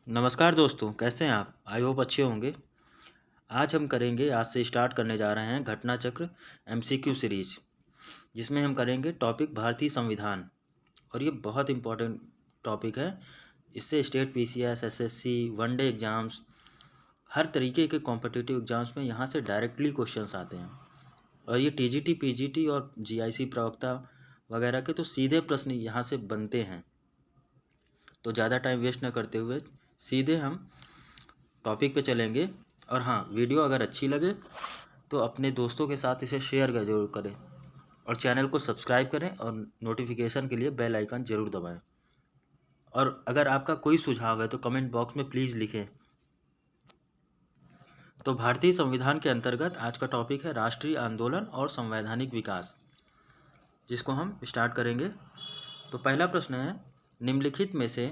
नमस्कार दोस्तों, कैसे हैं आप? आई होप अच्छे होंगे। आज से स्टार्ट करने जा रहे हैं घटना चक्र एमसीक्यू सीरीज, जिसमें हम करेंगे टॉपिक भारतीय संविधान। और ये बहुत इम्पोर्टेंट टॉपिक है। इससे state PCS, SSC, one day exams, हर तरीके के कॉम्पिटिटिव एग्ज़ाम्स में यहाँ से डायरेक्टली क्वेश्चंस आते हैं। और ये टीजीटी, पीजीटी और जीआईसी प्रवक्ता वगैरह के तो सीधे प्रश्न यहाँ से बनते हैं। तो ज़्यादा टाइम वेस्ट न करते हुए सीधे हम टॉपिक पे चलेंगे। और हाँ, वीडियो अगर अच्छी लगे तो अपने दोस्तों के साथ इसे शेयर कर जरूर करें और चैनल को सब्सक्राइब करें और नोटिफिकेशन के लिए बेल आइकन जरूर दबाएं। और अगर आपका कोई सुझाव है तो कमेंट बॉक्स में प्लीज़ लिखें। तो भारतीय संविधान के अंतर्गत आज का टॉपिक है राष्ट्रीय आंदोलन और संवैधानिक विकास, जिसको हम स्टार्ट करेंगे। तो पहला प्रश्न है, निम्नलिखित में से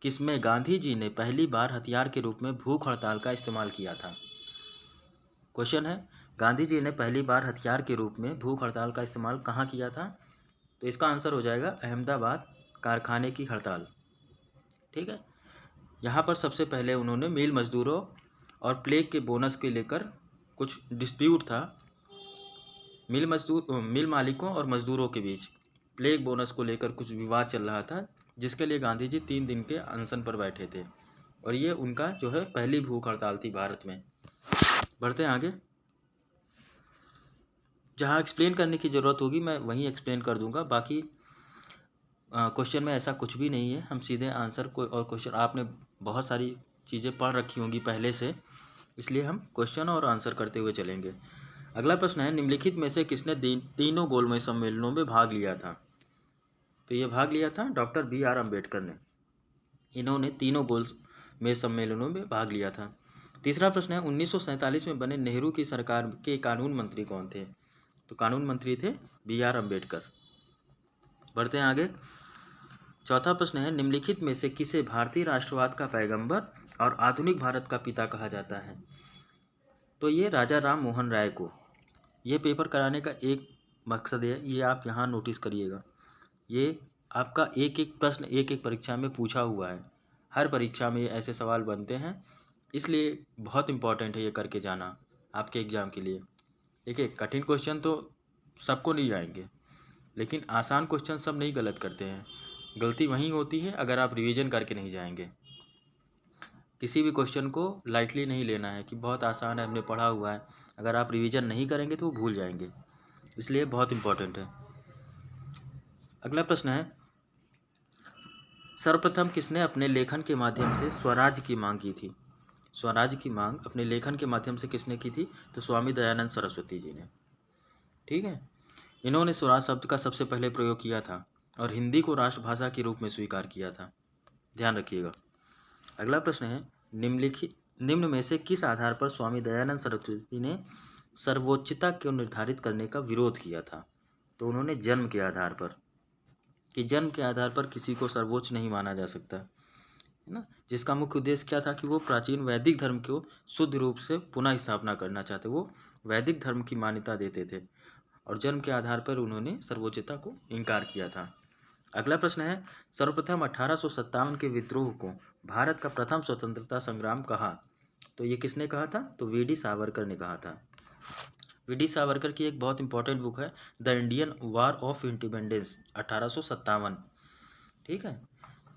किसमें गांधी जी ने पहली बार हथियार के रूप में भूख हड़ताल का इस्तेमाल किया था? क्वेश्चन है, गांधी जी ने पहली बार हथियार के रूप में भूख हड़ताल का इस्तेमाल कहाँ किया था? तो इसका आंसर हो जाएगा अहमदाबाद कारखाने की हड़ताल। ठीक है। यहाँ पर सबसे पहले उन्होंने मिल मजदूरों और प्लेग के बोनस के लेकर कुछ डिस्प्यूट था। मिल मालिकों और मजदूरों के बीच प्लेग बोनस को लेकर कुछ विवाद चल रहा था, जिसके लिए गांधी जी 3 दिन के अनशन पर बैठे थे। और ये उनका जो है पहली भूख हड़ताल थी भारत में। बढ़ते हैं आगे। जहाँ एक्सप्लेन करने की ज़रूरत होगी मैं वहीं एक्सप्लेन कर दूंगा। बाकी क्वेश्चन में ऐसा कुछ भी नहीं है, हम सीधे आंसर को और क्वेश्चन, आपने बहुत सारी चीज़ें पढ़ रखी होंगी पहले से, इसलिए हम क्वेश्चन और आंसर करते हुए चलेंगे। अगला प्रश्न है, निम्नलिखित में से किसने तीनों गोलमेज सम्मेलनों में भाग लिया था? तो ये भाग लिया था डॉक्टर BR अम्बेडकर ने। इन्होंने तीनों गोलमेज सम्मेलनों में भाग लिया था। तीसरा प्रश्न है, 1947 में बने नेहरू की सरकार के कानून मंत्री कौन थे? तो कानून मंत्री थे BR अम्बेडकर। बढ़ते हैं आगे। चौथा प्रश्न है, निम्नलिखित में से किसे भारतीय राष्ट्रवाद का पैगंबर और आधुनिक भारत का पिता कहा जाता है? तो ये राजा राम मोहन राय को। ये पेपर कराने का एक मकसद है, ये आप यहाँ नोटिस करिएगा। ये आपका एक एक प्रश्न एक एक परीक्षा में पूछा हुआ है। हर परीक्षा में ऐसे सवाल बनते हैं, इसलिए बहुत इम्पॉर्टेंट है ये करके जाना आपके एग्ज़ाम के लिए। देखिए, कठिन क्वेश्चन तो सबको नहीं आएंगे, लेकिन आसान क्वेश्चन सब नहीं गलत करते हैं। गलती वहीं होती है अगर आप रिवीजन करके नहीं जाएंगे। किसी भी क्वेश्चन को लाइटली नहीं लेना है कि बहुत आसान है, हमने पढ़ा हुआ है। अगर आप रिवीजन नहीं करेंगे तो वो भूल जाएंगे, इसलिए बहुत इम्पोर्टेंट है। अगला प्रश्न है, सर्वप्रथम किसने अपने लेखन के माध्यम से स्वराज की मांग की थी? स्वराज की मांग अपने लेखन के माध्यम से किसने की थी? तो स्वामी दयानंद सरस्वती जी ने। ठीक है। इन्होंने स्वराज शब्द का सबसे पहले प्रयोग किया था और हिंदी को राष्ट्रभाषा के रूप में स्वीकार किया था, ध्यान रखिएगा। अगला प्रश्न है, निम्न में से किस आधार पर स्वामी दयानंद सरस्वती ने सर्वोच्चता को निर्धारित करने का विरोध किया था? तो उन्होंने जन्म के आधार पर, कि जन्म के आधार पर किसी को सर्वोच्च नहीं माना जा सकता, है ना। जिसका मुख्य उद्देश्य क्या था कि वो प्राचीन वैदिक धर्म को शुद्ध रूप से पुनः स्थापना करना चाहते, वो वैदिक धर्म की मान्यता देते थे और जन्म के आधार पर उन्होंने सर्वोच्चता को इनकार किया था। अगला प्रश्न है, सर्वप्रथम 1857 के विद्रोह को भारत का प्रथम स्वतंत्रता संग्राम कहा? तो ये किसने कहा था? तो वीडी सावरकर ने कहा था। वीडी सावरकर की एक बहुत इंपॉर्टेंट बुक है, the Indian war of independence 1857। ठीक है,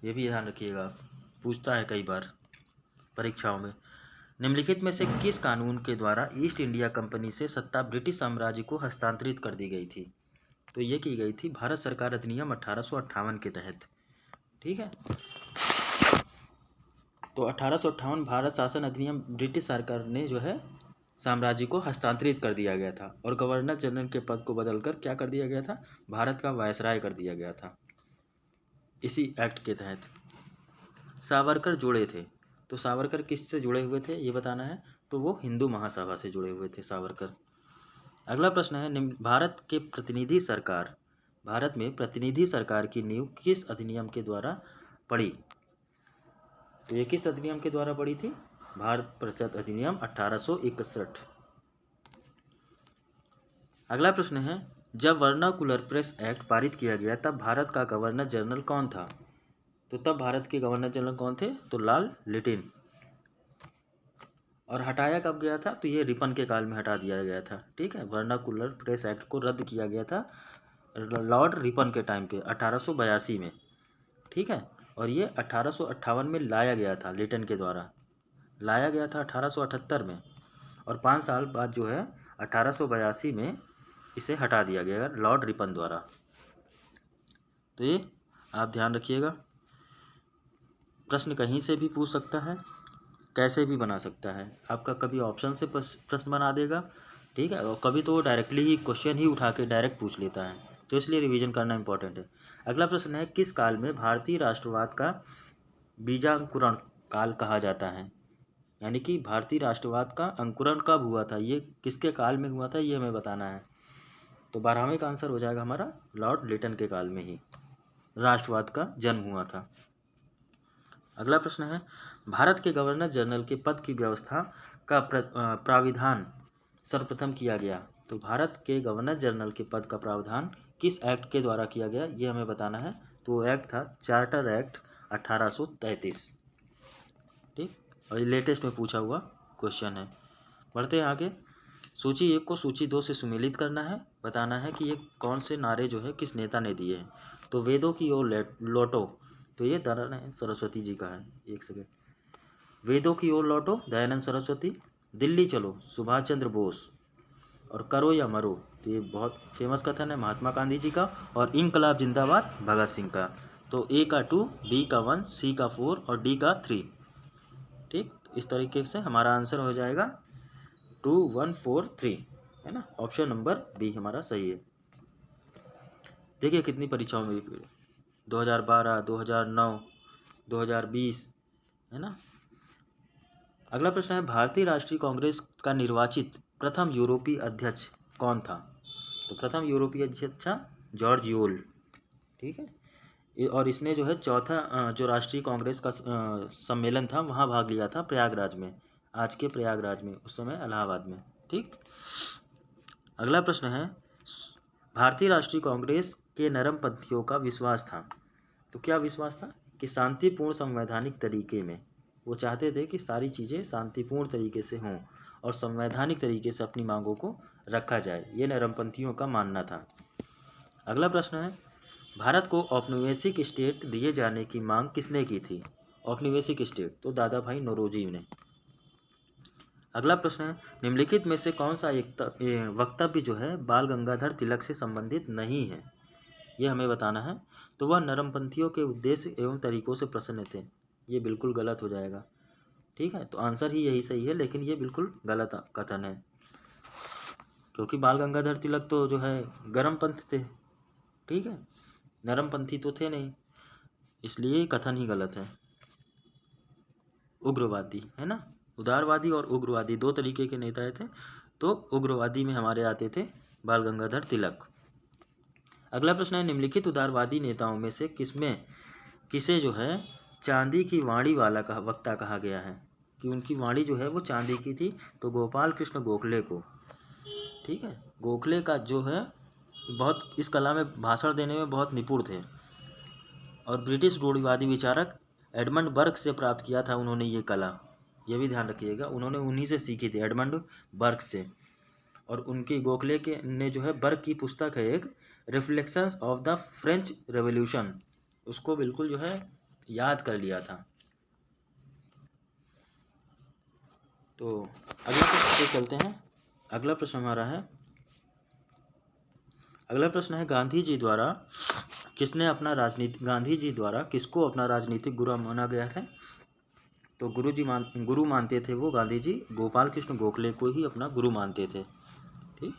ये भी ध्यान रखिएगा, पूछता है कई बार परीक्षाओं में। निम्नलिखित में से किस कानून के द्वारा ईस्ट इंडिया कंपनी से सत्ता ब्रिटिश साम्राज्य को हस्तांतरित कर दी गई थी? तो ये की गई थी भारत सरकार अधिनियम 1858 के तहत। ठीक है। तो 1858 भारत शासन अधिनियम ब्रिटिश सरकार ने जो है साम्राज्य को हस्तांतरित कर दिया गया था और गवर्नर जनरल के पद को बदलकर क्या कर दिया गया था? भारत का वायसराय कर दिया गया था इसी एक्ट के तहत। सावरकर जुड़े थे, तो सावरकर किससे जुड़े हुए थे ये बताना है। तो वो हिंदू महासभा से जुड़े हुए थे सावरकर। अगला प्रश्न है, भारत में प्रतिनिधि सरकार की नींव किस अधिनियम के द्वारा पड़ी? तो ये किस अधिनियम के द्वारा पड़ी थी? भारत परिषद अधिनियम 1861। अगला प्रश्न है, जब वर्नाकुलर प्रेस एक्ट पारित किया गया तब भारत का गवर्नर जनरल कौन था? तो तब भारत के गवर्नर जनरल कौन थे? तो लाल लिटिन। और हटाया कब गया था? तो ये रिपन के काल में हटा दिया गया था। ठीक है, वर्नाकुलर प्रेस एक्ट को रद्द किया गया था लॉर्ड रिपन के टाइम पे 1882 में। ठीक है, और ये 1858 में लाया गया था, लिटन के द्वारा लाया गया था 1878 में, और 5 साल बाद जो है 1882 में इसे हटा दिया गया लॉर्ड रिपन द्वारा। तो ये आप ध्यान रखिएगा, प्रश्न कहीं से भी पूछ सकता है, कैसे भी बना सकता है। आपका कभी ऑप्शन से प्रश्न बना देगा, ठीक है, और कभी तो वो डायरेक्टली ही क्वेश्चन ही उठा के डायरेक्ट पूछ लेता है, तो इसलिए रिवीजन करना इंपॉर्टेंट है। अगला प्रश्न है, किस काल में भारतीय राष्ट्रवाद का बीजांकुरण काल कहा जाता है? यानी कि भारतीय राष्ट्रवाद का अंकुरण कब हुआ था, ये किसके काल में हुआ था, ये हमें बताना है। तो 12वें का आंसर हो जाएगा हमारा लॉर्ड लिटन के काल में ही राष्ट्रवाद का जन्म हुआ था। अगला प्रश्न है, भारत के गवर्नर जनरल के पद की व्यवस्था का प्राविधान सर्वप्रथम किया गया। तो भारत के गवर्नर जनरल के पद का प्रावधान किस एक्ट के द्वारा किया गया, ये हमें बताना है। तो वो एक्ट था चार्टर एक्ट 1833। ठीक, और ये लेटेस्ट में पूछा हुआ क्वेश्चन है। बढ़ते हैं आगे। सूची 1 को सूची 2 से सुमेलित करना है, बताना है कि ये कौन से नारे जो है किस नेता ने दिए हैं। तो वेदों की ओर लौटो, तो ये दयानंद सरस्वती जी का है। एक सेकेंड, वेदों की ओर लौटो दयानंद सरस्वती, दिल्ली चलो सुभाष चंद्र बोस, और करो या मरो, तो ये बहुत फेमस कथन है महात्मा गांधी जी का, और इनकलाब जिंदाबाद भगत सिंह का। तो ए का 2, बी का 1, सी का 4 और डी का 3। ठीक, इस तरीके से हमारा आंसर हो जाएगा 2, 1, 4, 3, है ना। ऑप्शन नंबर बी हमारा सही है। देखिए कितनी परीक्षाओं में 2012, 2009, 2020, है ना। अगला प्रश्न है, भारतीय राष्ट्रीय कांग्रेस का निर्वाचित प्रथम यूरोपीय अध्यक्ष कौन था? तो प्रथम यूरोपीय अध्यक्ष था जॉर्ज यूल। ठीक है, और इसने जो है चौथा जो राष्ट्रीय कांग्रेस का सम्मेलन था वहाँ भाग लिया था प्रयागराज में, आज के प्रयागराज में, उस समय इलाहाबाद में। ठीक, अगला प्रश्न है, भारतीय राष्ट्रीय कांग्रेस के नरमपंथियों का विश्वास था। तो क्या विश्वास था? कि शांतिपूर्ण संवैधानिक तरीके में, वो चाहते थे कि सारी चीज़ें शांतिपूर्ण तरीके से हों और संवैधानिक तरीके से अपनी मांगों को रखा जाए, ये नरमपंथियों का मानना था। अगला प्रश्न है, भारत को औपनिवेशिक स्टेट दिए जाने की मांग किसने की थी? औपनिवेशिक स्टेट, तो दादा भाई नौरोजी ने। अगला प्रश्न है, निम्नलिखित में से कौन सा एक वक्तव्य जो है बाल गंगाधर तिलक से संबंधित नहीं है, ये हमें बताना है। तो वह नरमपंथियों के उद्देश्य एवं तरीकों से प्रसन्न थे, ये बिल्कुल गलत हो जाएगा। ठीक है, तो आंसर ही यही सही है, लेकिन ये बिल्कुल गलत कथन है, क्योंकि बाल गंगाधर तिलक तो जो है गर्म पंथ थे, ठीक है, नरमपंथी तो थे नहीं, इसलिए कथन ही गलत है। उग्रवादी, है ना, उदारवादी और उग्रवादी दो तरीके के नेता थे, तो उग्रवादी में हमारे आते थे बाल गंगाधर तिलक। अगला प्रश्न है, निम्नलिखित उदारवादी नेताओं में से किसे जो है चांदी की वाणी वाला वक्ता कहा गया है, कि उनकी वाणी जो है वो चांदी की थी? तो गोपाल कृष्ण गोखले को। ठीक है, गोखले का जो है बहुत इस कला में भाषण देने में बहुत निपुण थे, और ब्रिटिश रूढ़िवादी विचारक एडमंड बर्ग से प्राप्त किया था उन्होंने ये कला, ये भी ध्यान रखिएगा, उन्होंने उन्हीं से सीखी थी, एडमंड बर्ग से। और उनकी गोखले के ने जो है बर्ग की पुस्तक है एक, reflections of the French revolution, उसको बिल्कुल जो है याद कर लिया था। तो अगला प्रश्न पे चलते हैं। अगला प्रश्न हमारा है, अगला प्रश्न है, गांधी जी द्वारा किसको अपना राजनीतिक गुरु माना गया था? तो गुरु मानते थे वो गांधी जी गोपाल कृष्ण गोखले को ही अपना गुरु मानते थे। ठीक,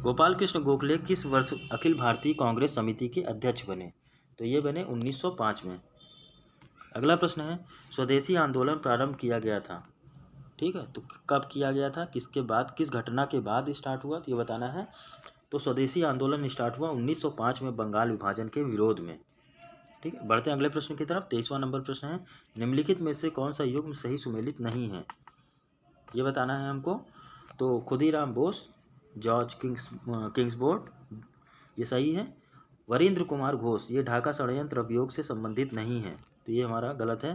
गोपाल कृष्ण गोखले किस वर्ष अखिल भारतीय कांग्रेस समिति के अध्यक्ष बने? तो ये बने 1905 में। अगला प्रश्न है, स्वदेशी आंदोलन प्रारंभ किया गया था, ठीक है, तो कब किया गया था, किसके बाद, किस घटना के बाद स्टार्ट हुआ, तो ये बताना है। तो स्वदेशी आंदोलन स्टार्ट हुआ 1905 में बंगाल विभाजन के विरोध में। ठीक है, बढ़ते हैं अगले प्रश्न की तरफ। 23वां नंबर प्रश्न है, निम्नलिखित में से कौन सा युग्म सही सुमेलित नहीं है, ये बताना है हमको। तो खुदीराम बोस, जॉर्ज किंग्सबोर्ड, ये सही है। वरिंद्र कुमार घोष, ये ढाका षड्यंत्र अभियोग से संबंधित नहीं है, तो ये हमारा गलत है।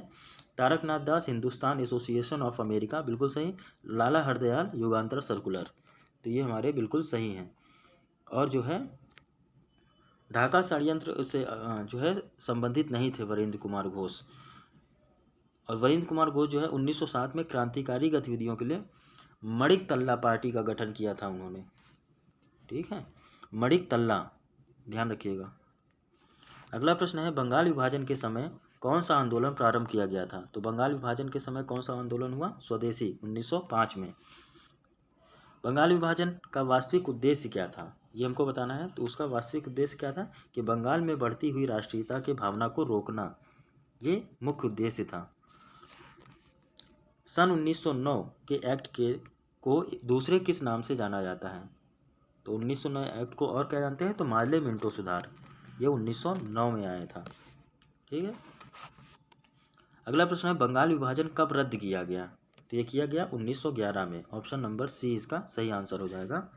तारकनाथ दास, हिंदुस्तान एसोसिएशन ऑफ अमेरिका, बिल्कुल सही। लाला हरदयाल, युगांतर सर्कुलर, तो ये हमारे बिल्कुल सही हैं। और जो है ढाका षड्यंत्र से जो है संबंधित नहीं थे वरिंद्र कुमार घोष। और वरिंद्र कुमार घोष जो है 1907 में क्रांतिकारी गतिविधियों के लिए मणिक तल्ला पार्टी का गठन किया था उन्होंने, ठीक है, मणिक तल्ला, ध्यान रखिएगा। अगला प्रश्न है, बंगाल विभाजन के समय कौन सा आंदोलन प्रारंभ किया गया था? तो बंगाल विभाजन के समय कौन सा आंदोलन हुआ? स्वदेशी, 1905 में। बंगाल विभाजन का वास्तविक उद्देश्य क्या था, ये हमको बताना है। तो उसका वास्तविक उद्देश्य क्या था कि बंगाल में बढ़ती हुई राष्ट्रीयता की भावना को रोकना, ये मुख्य उद्देश्य था। सन 1909 के एक्ट को दूसरे किस नाम से जाना जाता है? तो 1909 एक्ट को और क्या जानते हैं? तो मार्ले मिंटो सुधार, ये 1909 में आया था, ठीक है। अगला प्रश्न है, बंगाल विभाजन कब रद्द किया गया? तो ये किया गया 1911 में। ऑप्शन नंबर सी इसका सही आंसर हो जाएगा,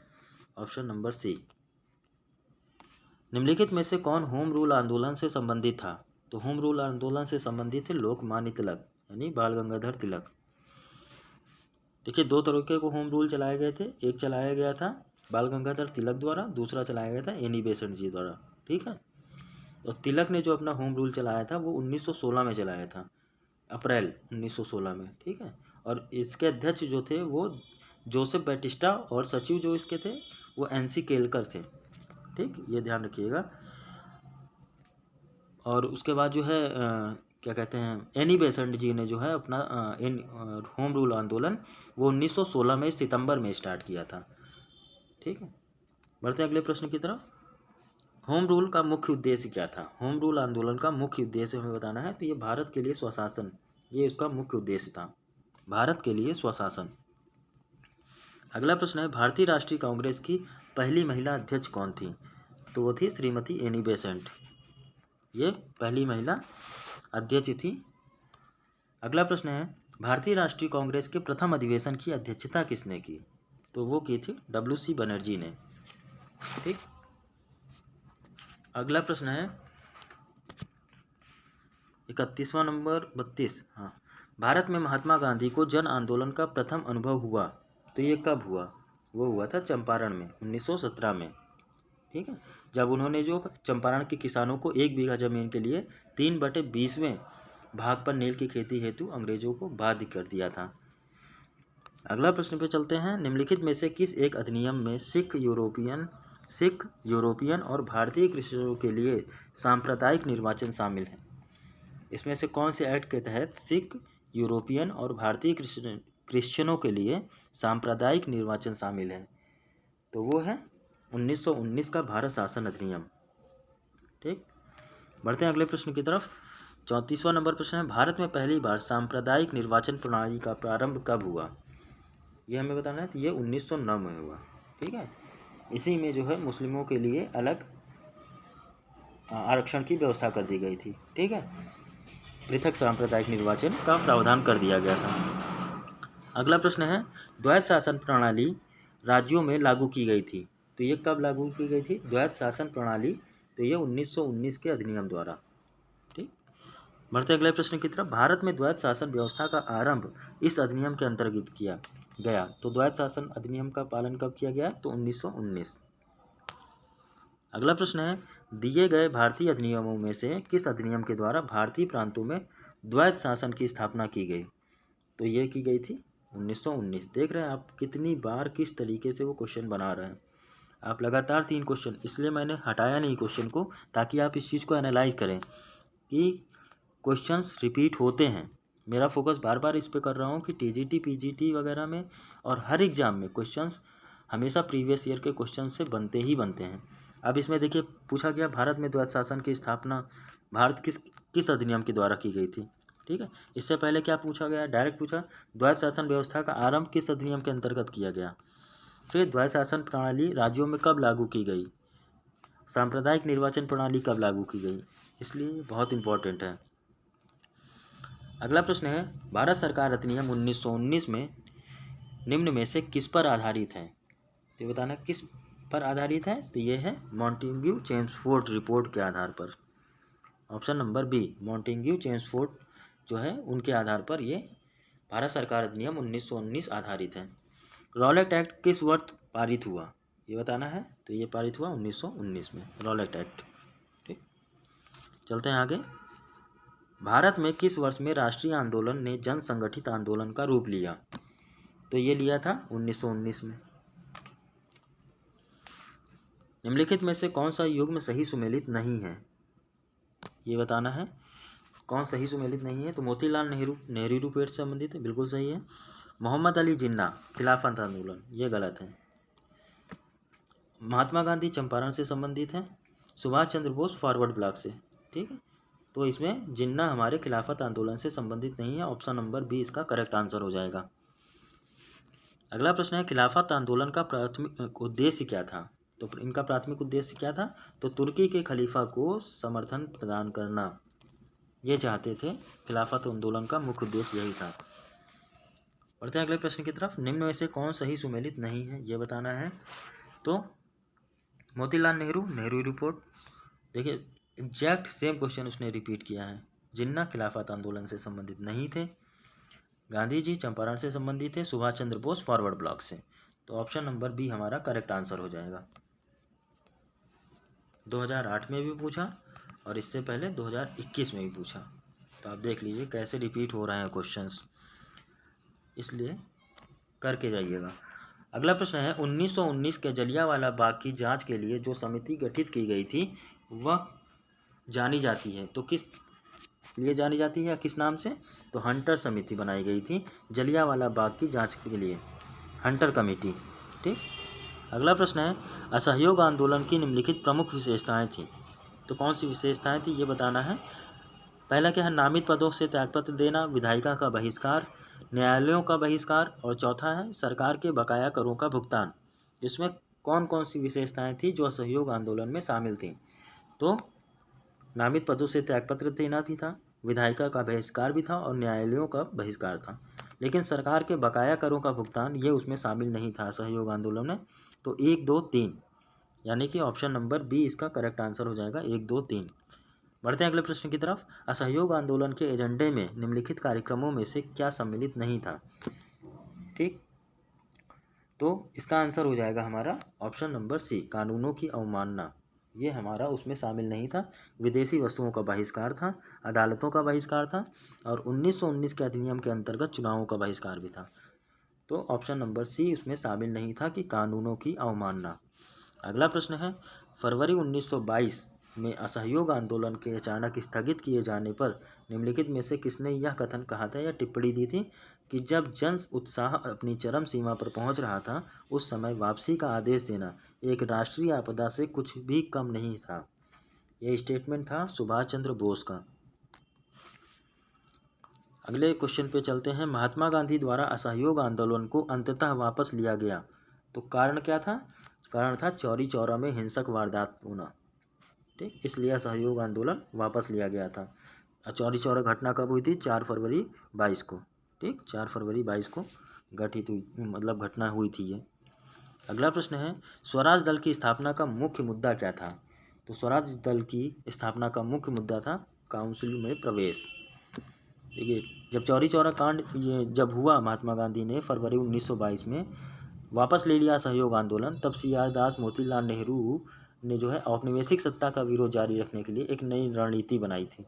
ऑप्शन नंबर सी। निम्नलिखित में से कौन होम रूल आंदोलन से संबंधित था? तो होम रूल आंदोलन से संबंधित थे लोकमान्य तिलक, यानी बाल गंगाधर तिलक। देखिए, दो तरीके को होम रूल चलाए गए थे। एक चलाया गया था बाल गंगाधर तिलक द्वारा, दूसरा चलाया गया था एनी बेसेंट जी द्वारा, ठीक है। और तिलक ने जो अपना होम रूल चलाया था वो 1916 में चलाया था, अप्रैल 1916 में, ठीक है। और इसके अध्यक्ष जो थे वो जोसेफ बैटिस्टा, और सचिव जो इसके थे वो एनसी केलकर थे, ठीक, ये ध्यान रखिएगा। और उसके बाद जो है क्या कहते हैं, एनी बेसेंट जी ने जो है अपना होम रूल आंदोलन वो 1916 में सितंबर में स्टार्ट किया था, ठीक है। बढ़ते हैं अगले प्रश्न की तरफ। होम रूल का मुख्य उद्देश्य क्या था? होम रूल आंदोलन का मुख्य उद्देश्य हमें बताना है। तो ये भारत के लिए स्वशासन, ये उसका मुख्य उद्देश्य था, भारत के लिए स्वशासन। अगला प्रश्न है, भारतीय राष्ट्रीय कांग्रेस की पहली महिला अध्यक्ष कौन थी? तो वो थी श्रीमती एनी बेसेंट, ये पहली महिला अध्यक्ष थी। अगला प्रश्न है, भारतीय राष्ट्रीय कांग्रेस के प्रथम अधिवेशन की अध्यक्षता किसने की? तो वो की थी WC बनर्जी ने, ठीक। अगला प्रश्न है 31वां नंबर 32। हाँ, भारत में महात्मा गांधी को जन आंदोलन का प्रथम अनुभव हुआ, तो ये कब हुआ? वो हुआ था चंपारण में 1917 में, ठीक है, जब उन्होंने जो चंपारण के किसानों को 1 बीघा जमीन के लिए 3/20वें भाग पर नील की खेती हेतु अंग्रेजों को बाध्य कर दिया था। अगला प्रश्न पे चलते हैं, निम्नलिखित में से किस एक अधिनियम में सिख, यूरोपियन और भारतीय कृषकों के लिए सांप्रदायिक निर्वाचन शामिल है? इसमें से कौन से एक्ट के तहत सिख, यूरोपियन और भारतीय क्रिश्चियनों के लिए सांप्रदायिक निर्वाचन शामिल है? तो वो है 1919 का भारत शासन अधिनियम, ठीक। बढ़ते हैं अगले प्रश्न की तरफ। 34वां नंबर प्रश्न है, भारत में पहली बार सांप्रदायिक निर्वाचन प्रणाली का प्रारंभ कब हुआ? ये हमें बताना है। तो ये 1909 में हुआ, ठीक है। इसी में जो है मुस्लिमों के लिए अलग आरक्षण की व्यवस्था कर दी गई थी, ठीक है, पृथक सांप्रदायिक निर्वाचन का प्रावधान कर दिया गया था। अगला प्रश्न है, द्वैध शासन प्रणाली राज्यों में लागू की गई थी, तो ये कब लागू की गई थी द्वैध शासन प्रणाली? तो ये 1919 के अधिनियम द्वारा, ठीक। बढ़ते अगले प्रश्न की तरफ। भारत में द्वैध शासन व्यवस्था का आरंभ इस अधिनियम के अंतर्गत किया गया, तो द्वैध शासन अधिनियम का पालन कब किया गया? तो 1919। अगला प्रश्न है, दिए गए भारतीय अधिनियमों में से किस अधिनियम के द्वारा भारतीय प्रांतों में द्वैध शासन की स्थापना की गई? तो ये की गई थी 1919। देख रहे हैं आप कितनी बार किस तरीके से वो क्वेश्चन बना रहे हैं। आप लगातार 3 क्वेश्चन, इसलिए मैंने हटाया नहीं क्वेश्चन को, ताकि आप इस चीज़ को एनालाइज करें कि क्वेश्चंस रिपीट होते हैं। मेरा फोकस बार बार इस पे कर रहा हूँ कि TGT PGT वगैरह में और हर एग्जाम में क्वेश्चंस हमेशा प्रीवियस ईयर के क्वेश्चन से बनते ही बनते हैं। अब इसमें देखिए पूछा गया भारत में द्वैध शासन की स्थापना भारत किस अधिनियम के द्वारा की गई थी, ठीक है। इससे पहले क्या पूछा गया? डायरेक्ट पूछा द्वैध शासन व्यवस्था का आरंभ किस अधिनियम के अंतर्गत किया गया। फिर द्वैध शासन प्रणाली राज्यों में कब लागू की गई, सांप्रदायिक निर्वाचन प्रणाली कब लागू की गई, इसलिए बहुत इंपॉर्टेंट है। अगला प्रश्न है, भारत सरकार अधिनियम 1919 में निम्न में से किस पर आधारित है? तो बताना किस पर आधारित है? तो ये है मॉन्टेग्यू चेम्सफोर्ड रिपोर्ट के आधार पर। Option number B, Montagu Chelmsford जो है उनके आधार पर ये भारत सरकार अधिनियम 1919 आधारित है। रॉलेट एक्ट किस वर्ष पारित हुआ, ये बताना है। तो ये पारित हुआ 1919 में, रॉलेट एक्ट। ठीक, चलते हैं आगे। भारत में किस वर्ष में राष्ट्रीय आंदोलन ने जन संगठित आंदोलन का रूप लिया? तो ये लिया था 1919 में। निम्नलिखित में से कौन सा युग्म सही सुमेलित नहीं है, ये बताना है। कौन सही सुमेलित नहीं है? तो मोतीलाल नेहरू पेड़ से संबंधित है, बिल्कुल सही है। मोहम्मद अली जिन्ना खिलाफत आंदोलन, ये गलत है। महात्मा गांधी चंपारण से संबंधित है। सुभाष चंद्र बोस फॉरवर्ड ब्लॉक से। ठीक है, तो इसमें जिन्ना हमारे खिलाफत आंदोलन से संबंधित नहीं है। ऑप्शन नंबर बी इसका करेक्ट आंसर हो जाएगा। अगला प्रश्न है, खिलाफत आंदोलन का प्राथमिक उद्देश्य क्या था? तो इनका प्राथमिक उद्देश्य क्या था? तो तुर्की के खलीफा को समर्थन प्रदान करना, ये चाहते थे। खिलाफत आंदोलन का मुख्य उद्देश्य यही था। बढ़ते हैं अगले प्रश्न की तरफ। निम्न में से कौन सही सुमेलित नहीं है, ये बताना है। तो मोतीलाल नेहरू रिपोर्ट, देखिए एग्जैक्ट सेम क्वेश्चन उसने रिपीट किया है। जिन्ना खिलाफत आंदोलन से संबंधित नहीं थे, गांधी जी चंपारण से संबंधित थे, सुभाष चंद्र बोस फॉरवर्ड ब्लॉक से। तो ऑप्शन नंबर बी हमारा करेक्ट आंसर हो जाएगा। 2008 में भी पूछा और इससे पहले 2021 में भी पूछा। तो आप देख लीजिए कैसे रिपीट हो रहे हैं क्वेश्चंस, इसलिए करके जाइएगा। अगला प्रश्न है, 1919 के जलियांवाला बाग की जांच के लिए जो समिति गठित की गई थी वह जानी जाती है, तो किस लिए जानी जाती है या किस नाम से? तो हंटर समिति बनाई गई थी जलियांवाला बाग की जांच के लिए, हंटर कमेटी। ठीक, अगला प्रश्न है, असहयोग आंदोलन की निम्नलिखित प्रमुख विशेषताएं थी। तो कौन सी विशेषताएं थी, ये बताना है। पहला क्या है, नामित पदों से त्यागपत्र देना, विधायिका का बहिष्कार, न्यायालयों का बहिष्कार, और चौथा है सरकार के बकाया करों का भुगतान। इसमें कौन कौन सी विशेषताएं थी जो असहयोग आंदोलन में शामिल थी? तो नामित पदों से त्यागपत्र देना भी था, विधायिका का बहिष्कार भी था और न्यायालयों का बहिष्कार था। लेकिन सरकार के बकाया करों का भुगतान ये उसमें शामिल नहीं था असहयोग आंदोलन में। तो 1, 2, 3 यानी कि ऑप्शन नंबर बी इसका करेक्ट आंसर हो जाएगा, 1, 2, 3। बढ़ते हैं अगले प्रश्न की तरफ। असहयोग आंदोलन के एजेंडे में निम्नलिखित कार्यक्रमों में से क्या सम्मिलित नहीं था? ठीक, तो इसका आंसर हो जाएगा हमारा ऑप्शन नंबर सी, कानूनों की अवमानना। ये हमारा उसमें शामिल नहीं था। विदेशी वस्तुओं का बहिष्कार था, अदालतों का बहिष्कार था और 1919 के अधिनियम के अंतर्गत चुनावों का बहिष्कार भी था। तो ऑप्शन नंबर सी उसमें शामिल नहीं था कि कानूनों की अवमानना। अगला प्रश्न है, फरवरी 1922 में असहयोग आंदोलन के अचानक स्थगित किए जाने पर निम्नलिखित में से किसने यह कथन कहा था या टिप्पणी दी थी कि जब जन उत्साह अपनी चरम सीमा पर पहुंच रहा था उस समय वापसी का आदेश देना एक राष्ट्रीय आपदा से कुछ भी कम नहीं था। यह स्टेटमेंट था सुभाष चंद्र बोस का। अगले क्वेश्चन पे चलते हैं। महात्मा गांधी द्वारा असहयोग आंदोलन को अंततः वापस लिया गया, तो कारण क्या था? कारण था चौरी चौरा में हिंसक वारदात होना। ठीक, इसलिए असहयोग आंदोलन वापस लिया गया था। चौरी चौरा घटना कब हुई थी? 4 फरवरी 22 को। ठीक, 4 फरवरी 22 को घटित हुई, मतलब घटना हुई थी ये। अगला प्रश्न है, स्वराज दल की स्थापना का मुख्य मुद्दा क्या था? तो स्वराज दल की स्थापना का मुख्य मुद्दा था काउंसिल में प्रवेश। देखिए, जब चौरी चौरा कांड ये जब हुआ, महात्मा गांधी ने फरवरी 1922 में वापस ले लिया सहयोग आंदोलन, तब CR दास मोतीलाल नेहरू ने जो है औपनिवेशिक सत्ता का विरोध जारी रखने के लिए एक नई रणनीति बनाई थी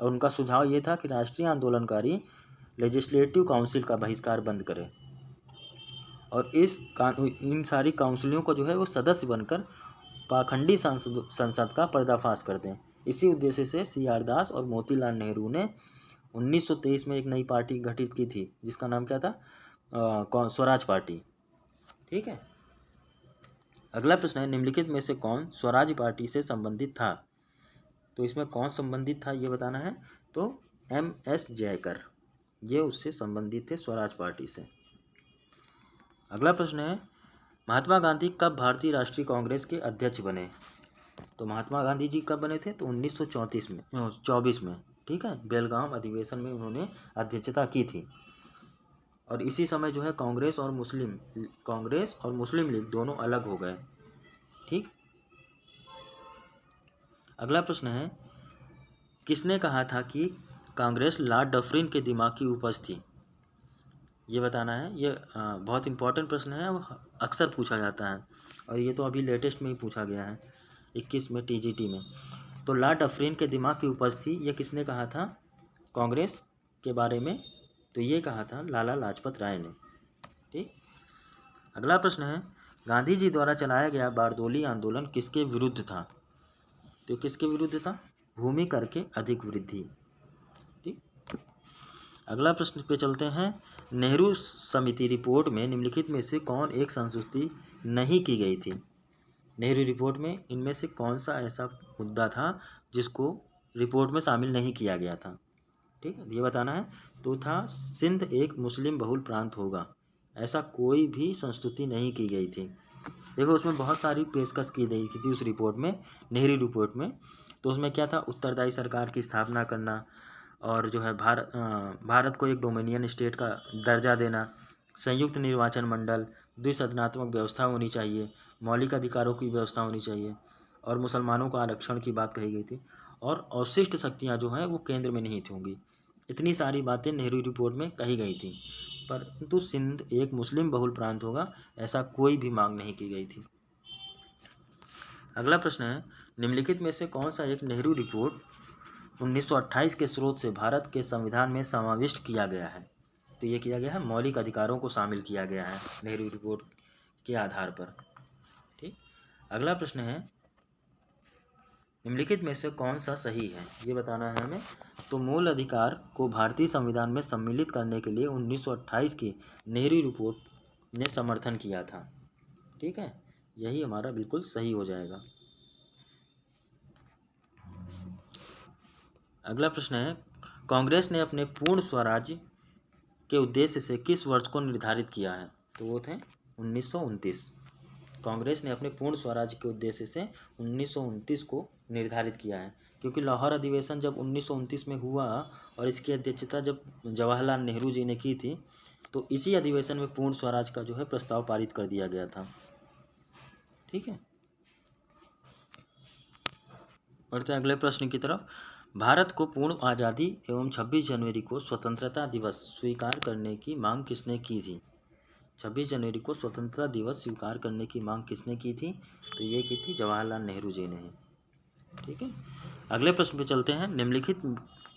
और उनका सुझाव ये था कि राष्ट्रीय आंदोलनकारी लेजिस्लेटिव काउंसिल का बहिष्कार बंद करें और इन सारी काउंसिलों को जो है वो सदस्य बनकर पाखंडी संसद का पर्दाफाश कर दें। इसी उद्देश्य से CR दास और मोतीलाल नेहरू ने 1923 में एक नई पार्टी गठित की थी जिसका नाम क्या था? स्वराज पार्टी। ठीक है, अगला प्रश्न है, निम्नलिखित में से कौन स्वराज पार्टी से संबंधित था? तो इसमें कौन संबंधित था ये बताना है। तो MS जयकर, ये उससे संबंधित थे स्वराज पार्टी से। अगला प्रश्न है, महात्मा गांधी कब भारतीय राष्ट्रीय कांग्रेस के अध्यक्ष बने? तो महात्मा गांधी जी कब बने थे? तो 1924 में। ठीक है, बेलगाम अधिवेशन में उन्होंने अध्यक्षता की थी और इसी समय जो है कांग्रेस और मुस्लिम लीग दोनों अलग हो गए। ठीक। अगला प्रश्न है, किसने कहा था कि कांग्रेस लॉर्ड डफरिन के दिमाग की उपज थी? ये बताना है। ये बहुत इंपॉर्टेंट प्रश्न है, वो अक्सर पूछा जाता है और ये तो अभी लेटेस्ट में ही पूछा गया है 21 में टीजीटी में। तो लॉर्ड डफरिन के दिमाग की उपज थी, ये किसने कहा था कांग्रेस के बारे में? तो ये कहा था लाला लाजपत राय ने। ठीक। अगला प्रश्न है, गांधी जी द्वारा चलाया गया बारदोली आंदोलन किसके विरुद्ध था? तो किसके विरुद्ध था? भूमि कर के अधिक वृद्धि। ठीक। अगला प्रश्न पे चलते हैं, नेहरू समिति रिपोर्ट में निम्नलिखित में से कौन एक संशोधित नहीं की गई थी? नेहरू रिपोर्ट में इनमें से कौन सा ऐसा मुद्दा था जिसको रिपोर्ट में शामिल नहीं किया गया था? ठीक है, ये बताना है। तो था सिंध एक मुस्लिम बहुल प्रांत होगा, ऐसा कोई भी संस्तुति नहीं की गई थी। देखो उसमें बहुत सारी पेशकश की गई थी उस रिपोर्ट में, नेहरू रिपोर्ट में। तो उसमें क्या था, उत्तरदायी सरकार की स्थापना करना और जो है भारत को एक डोमिनियन स्टेट का दर्जा देना, संयुक्त निर्वाचन मंडल, द्विसदनात्मक व्यवस्था होनी चाहिए, मौलिक अधिकारों की व्यवस्था होनी चाहिए और मुसलमानों को आरक्षण की बात कही गई थी और अवशिष्ट शक्तियाँ जो हैं वो केंद्र में निहित होंगी। इतनी सारी बातें नेहरू रिपोर्ट में कही गई थी, परंतु सिंध एक मुस्लिम बहुल प्रांत होगा ऐसा कोई भी मांग नहीं की गई थी। अगला प्रश्न है, निम्नलिखित में से कौन सा एक नेहरू रिपोर्ट 1928 के स्रोत से भारत के संविधान में समाविष्ट किया गया है? तो ये किया गया है, मौलिक अधिकारों को शामिल किया गया है नेहरू रिपोर्ट के आधार पर। ठीक। अगला प्रश्न है, निम्नलिखित में से कौन सा सही है, ये बताना है हमें। तो मूल अधिकार को भारतीय संविधान में सम्मिलित करने के लिए 1928 की नेहरू रिपोर्ट ने समर्थन किया था। ठीक है, यही हमारा बिल्कुल सही हो जाएगा। अगला प्रश्न है, कांग्रेस ने अपने पूर्ण स्वराज्य के उद्देश्य से किस वर्ष को निर्धारित किया है? तो वो थे 1929। कांग्रेस ने अपने पूर्ण स्वराज्य के उद्देश्य से 1929 को निर्धारित किया है, क्योंकि लाहौर अधिवेशन जब 1929 में हुआ और इसकी अध्यक्षता जब जवाहरलाल नेहरू जी ने की थी, तो इसी अधिवेशन में पूर्ण स्वराज का जो है प्रस्ताव पारित कर दिया गया था। ठीक है, बढ़ते हैं अगले प्रश्न की तरफ। भारत को पूर्ण आज़ादी एवं 26 जनवरी को स्वतंत्रता दिवस स्वीकार करने की मांग किसने की थी? 26 जनवरी को स्वतंत्रता दिवस स्वीकार करने की मांग किसने की थी? तो ये की थी जवाहरलाल नेहरू जी ने। ठीक है, अगले प्रश्न पे चलते हैं। निम्नलिखित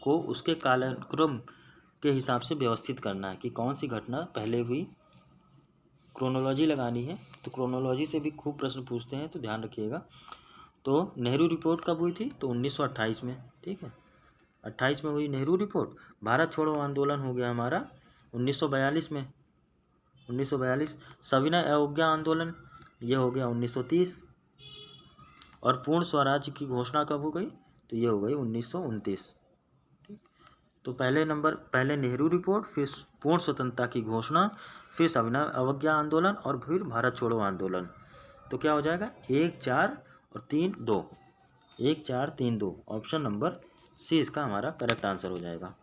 को उसके कालक्रम के हिसाब से व्यवस्थित करना है कि कौन सी घटना पहले हुई। क्रोनोलॉजी लगानी है, तो क्रोनोलॉजी से भी खूब प्रश्न पूछते हैं, तो ध्यान रखिएगा। तो नेहरू रिपोर्ट कब हुई थी? तो 1928 में। ठीक है, 28 में हुई नेहरू रिपोर्ट। भारत छोड़ो आंदोलन हो गया हमारा 1942 में, 1942। सविनय अवज्ञा आंदोलन ये हो गया 1930 और पूर्ण स्वराज की घोषणा कब हो गई? तो ये हो गई 1929। ठीक, तो पहले नेहरू रिपोर्ट, फिर पूर्ण स्वतंत्रता की घोषणा, फिर सविनय अवज्ञा आंदोलन और फिर भारत छोड़ो आंदोलन। तो क्या हो जाएगा? 1, 4 और 3, 2। 1, 4, 3, 2 ऑप्शन नंबर सी इसका हमारा करेक्ट आंसर हो जाएगा।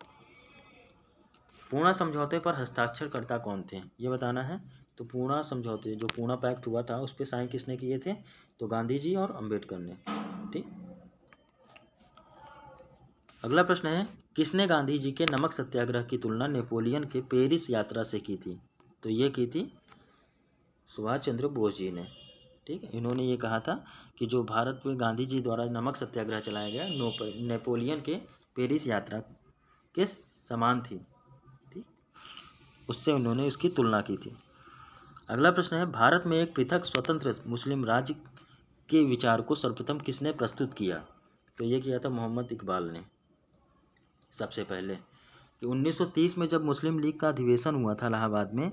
पूना समझौते पर हस्ताक्षरकर्ता कौन थे, ये बताना है। तो पूना समझौते, जो पूना पैक्ट हुआ था, उस पर साइन किसने किए थे? तो गांधी जी और अंबेडकर ने। ठीक, अगला प्रश्न है, किसने गांधी जी के नमक सत्याग्रह की तुलना नेपोलियन के पेरिस यात्रा से की थी? तो ये की थी सुभाष चंद्र बोस जी ने। ठीक है, इन्होंने ये कहा था कि जो भारत में गांधी जी द्वारा नमक सत्याग्रह चलाया गया नेपोलियन के पेरिस यात्रा के समान थी। ठीक, उससे उन्होंने इसकी तुलना की थी। अगला प्रश्न है, भारत में एक पृथक स्वतंत्र मुस्लिम राज्य के विचार को सर्वप्रथम किसने प्रस्तुत किया? तो ये किया था मोहम्मद इकबाल ने सबसे पहले। कि 1930 में जब मुस्लिम लीग का अधिवेशन हुआ था इलाहाबाद में,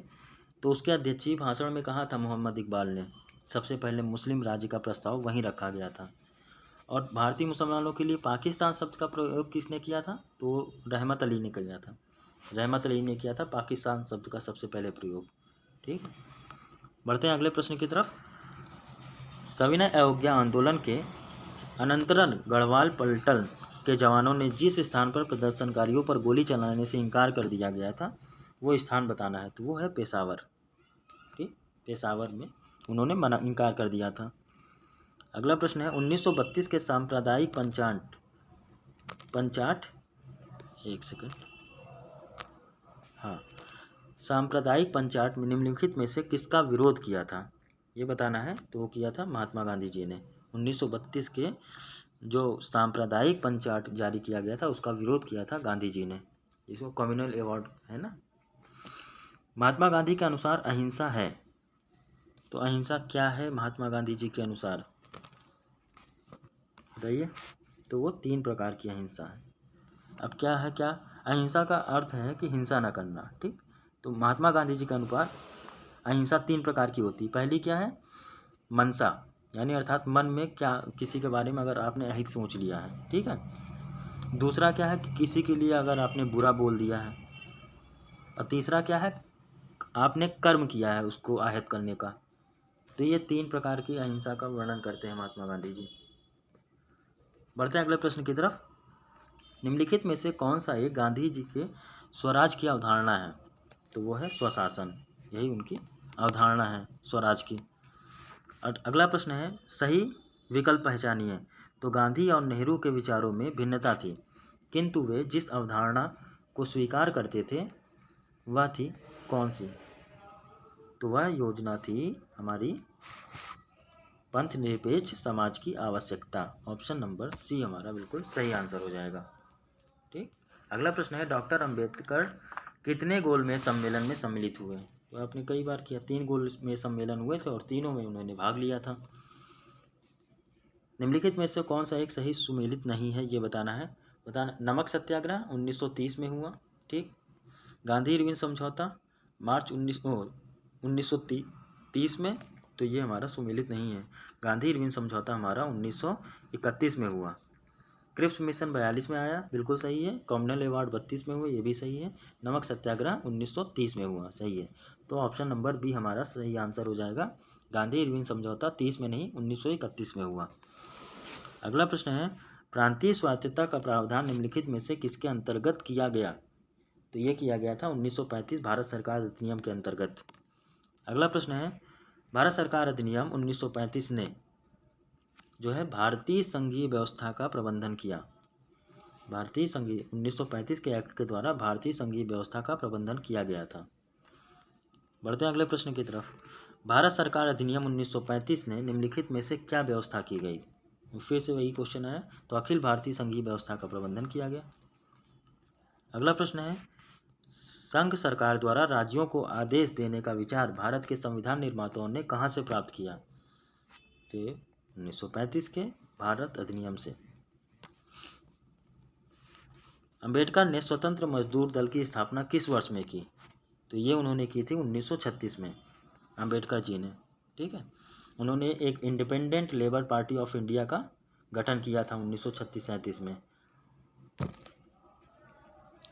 तो उसके अध्यक्षीय भाषण में कहा था मोहम्मद इकबाल ने, सबसे पहले मुस्लिम राज्य का प्रस्ताव वहीं रखा गया था। और भारतीय मुसलमानों के लिए पाकिस्तान शब्द का प्रयोग किसने किया था? तो रहमत अली ने किया था। रहमत अली ने किया था पाकिस्तान शब्द का सबसे पहले प्रयोग। ठीक, बढ़ते हैं अगले प्रश्न की तरफ। सविनय अवज्ञा आंदोलन के अनंतरन गढ़वाल पलटन के जवानों ने जिस स्थान पर प्रदर्शनकारियों पर गोली चलाने से इनकार कर दिया गया था, वो स्थान बताना है। तो वो है पेशावर। ठीक, पेशावर में उन्होंने इनकार कर दिया था। अगला प्रश्न है 1932 के सांप्रदायिक पंचाट एक सेकंड, हाँ, सांप्रदायिक पंचाट में निम्नलिखित में से किसका विरोध किया था, ये बताना है। तो वो किया था महात्मा गांधी जी ने। 1932 के जो सांप्रदायिक पंचाट जारी किया गया था उसका विरोध किया था गांधी जी ने, जिसको कम्युनल अवार्ड है ना। महात्मा गांधी के अनुसार अहिंसा है, तो अहिंसा क्या है महात्मा गांधी जी के अनुसार, बताइए। तो वो 3 प्रकार की अहिंसा है। अब क्या है, क्या अहिंसा का अर्थ है कि हिंसा न करना, ठीक। तो महात्मा गांधी जी के अनुसार अहिंसा 3 प्रकार की होती है। पहली क्या है, मनसा, यानी अर्थात मन में क्या किसी के बारे में अगर आपने अहित सोच लिया है, ठीक है। दूसरा क्या है कि किसी के लिए अगर आपने बुरा बोल दिया है। और तीसरा क्या है, आपने कर्म किया है उसको आहत करने का। तो ये 3 प्रकार की अहिंसा का वर्णन करते हैं महात्मा गांधी जी। बढ़ते हैं अगले प्रश्न की तरफ। निम्नलिखित में से कौन सा एक गांधी जी के स्वराज की अवधारणा है, तो वो है स्वशासन, यही उनकी अवधारणा है स्वराज की। अगला प्रश्न है सही विकल्प पहचानिए। तो गांधी और नेहरू के विचारों में भिन्नता थी, किंतु वे जिस अवधारणा को स्वीकार करते थे वह थी कौन सी, तो वह योजना थी हमारी पंथ निरपेक्ष समाज की आवश्यकता। ऑप्शन नंबर सी हमारा बिल्कुल सही आंसर हो जाएगा, ठीक। अगला प्रश्न है डॉक्टर अंबेडकर कितने गोलमेज सम्मेलन में सम्मिलित हुए, तो आपने कई बार किया, 3 गोलमेज सम्मेलन हुए थे और तीनों में उन्होंने भाग लिया था। निम्नलिखित में से कौन सा एक सही सुमेलित नहीं है, ये बताना है। नमक सत्याग्रह 1930 में हुआ, ठीक। गांधी इरविन समझौता मार्च 1930 में, तो ये हमारा सुमेलित नहीं है। गांधी इरविन समझौता हमारा 1931 में हुआ। क्रिप्स मिशन 42 में आया, बिल्कुल सही है। कॉमनवेल्थ अवार्ड 32 में हुए, ये भी सही है। नमक सत्याग्रह 1930 में हुआ, सही है। तो ऑप्शन नंबर बी हमारा सही आंसर हो जाएगा। गांधी इरविन समझौता 30 में नहीं 1931 में हुआ। अगला प्रश्न है प्रांतीय स्वायत्तता का प्रावधान निम्नलिखित में से किसके अंतर्गत किया गया, तो ये किया गया था 1935 भारत सरकार अधिनियम के अंतर्गत। अगला प्रश्न है भारत सरकार अधिनियम 1935 ने जो है भारतीय संघीय व्यवस्था का प्रबंधन किया। भारतीय संघीय 1935 के एक्ट के द्वारा भारतीय संघीय व्यवस्था का प्रबंधन किया गया था। बढ़ते हैं अगले प्रश्न की तरफ। भारत सरकार अधिनियम 1935 ने निम्नलिखित में से क्या व्यवस्था की गई, फिर से वही क्वेश्चन है। तो अखिल भारतीय संघीय व्यवस्था का प्रबंधन किया गया। अगला प्रश्न है संघ सरकार द्वारा राज्यों को आदेश देने का विचार भारत के संविधान निर्माताओं ने कहाँ से प्राप्त किया, तो 1935 के भारत अधिनियम से। अंबेडकर ने स्वतंत्र मजदूर दल की स्थापना किस वर्ष में की, तो ये उन्होंने की थी 1936 में, अंबेडकर जी ने, ठीक है। उन्होंने एक independent labour party of India का गठन किया था 1936-37 में।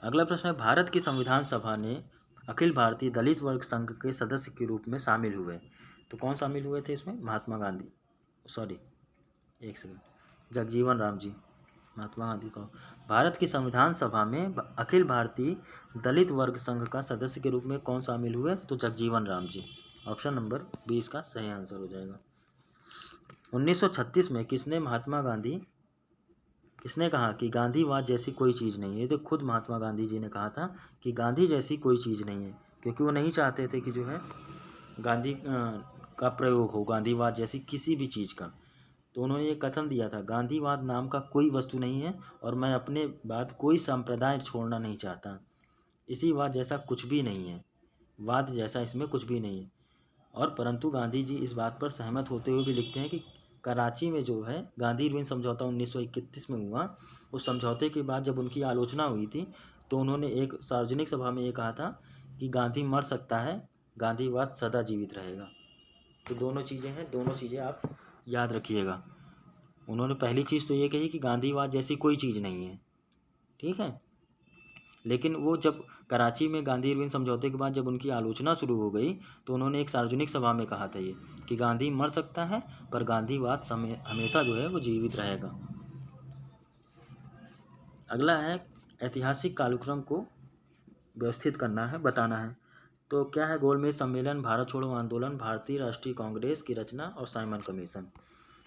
अगला प्रश्न है भारत की संविधान सभा ने अखिल भारतीय दलित वर्ग संघ के सदस्य के रूप में शामिल हुए, तो कौन शामिल हुए थे इसमें, महात्मा गांधी, सॉरी एक सेकंड, जगजीवन राम जी, महात्मा गांधी। तो भारत की संविधान सभा में अखिल भारतीय दलित वर्ग संघ का सदस्य के रूप में कौन शामिल हुए, तो जगजीवन राम जी। ऑप्शन नंबर 20 का सही आंसर हो जाएगा। 1936 में किसने कहा कि गांधीवाद जैसी कोई चीज़ नहीं है, तो खुद महात्मा गांधी जी ने कहा था कि गांधी जैसी कोई चीज़ नहीं है, क्योंकि वो नहीं चाहते थे कि जो है गांधी का प्रयोग हो गांधीवाद जैसी किसी भी चीज़ का। तो उन्होंने ये कथन दिया था गांधीवाद नाम का कोई वस्तु नहीं है और मैं अपने बाद कोई संप्रदाय छोड़ना नहीं चाहता, इसी वाद जैसा कुछ भी नहीं है, वाद जैसा इसमें कुछ भी नहीं है। और परंतु गांधी जी इस बात पर सहमत होते हुए भी लिखते हैं कि कराची में जो है गांधी इरविन समझौता 1931 में हुआ, उस समझौते के बाद जब उनकी आलोचना हुई थी तो उन्होंने एक सार्वजनिक सभा में ये कहा था कि गांधी मर सकता है, गांधीवाद सदा जीवित रहेगा। तो दोनों चीज़ें हैं, दोनों चीज़ें आप याद रखिएगा। उन्होंने पहली चीज़ तो ये कही कि गांधीवाद जैसी कोई चीज़ नहीं है, ठीक है। लेकिन वो जब कराची में गांधी इरविन समझौते के बाद जब उनकी आलोचना शुरू हो गई तो उन्होंने एक सार्वजनिक सभा में कहा था ये कि गांधी मर सकता है पर गांधीवाद हमेशा जो है वो जीवित रहेगा। अगला है ऐतिहासिक कालक्रम को व्यवस्थित करना है, बताना है। तो क्या है गोलमेज सम्मेलन, भारत छोड़ो आंदोलन, भारतीय राष्ट्रीय कांग्रेस की रचना और साइमन कमीशन।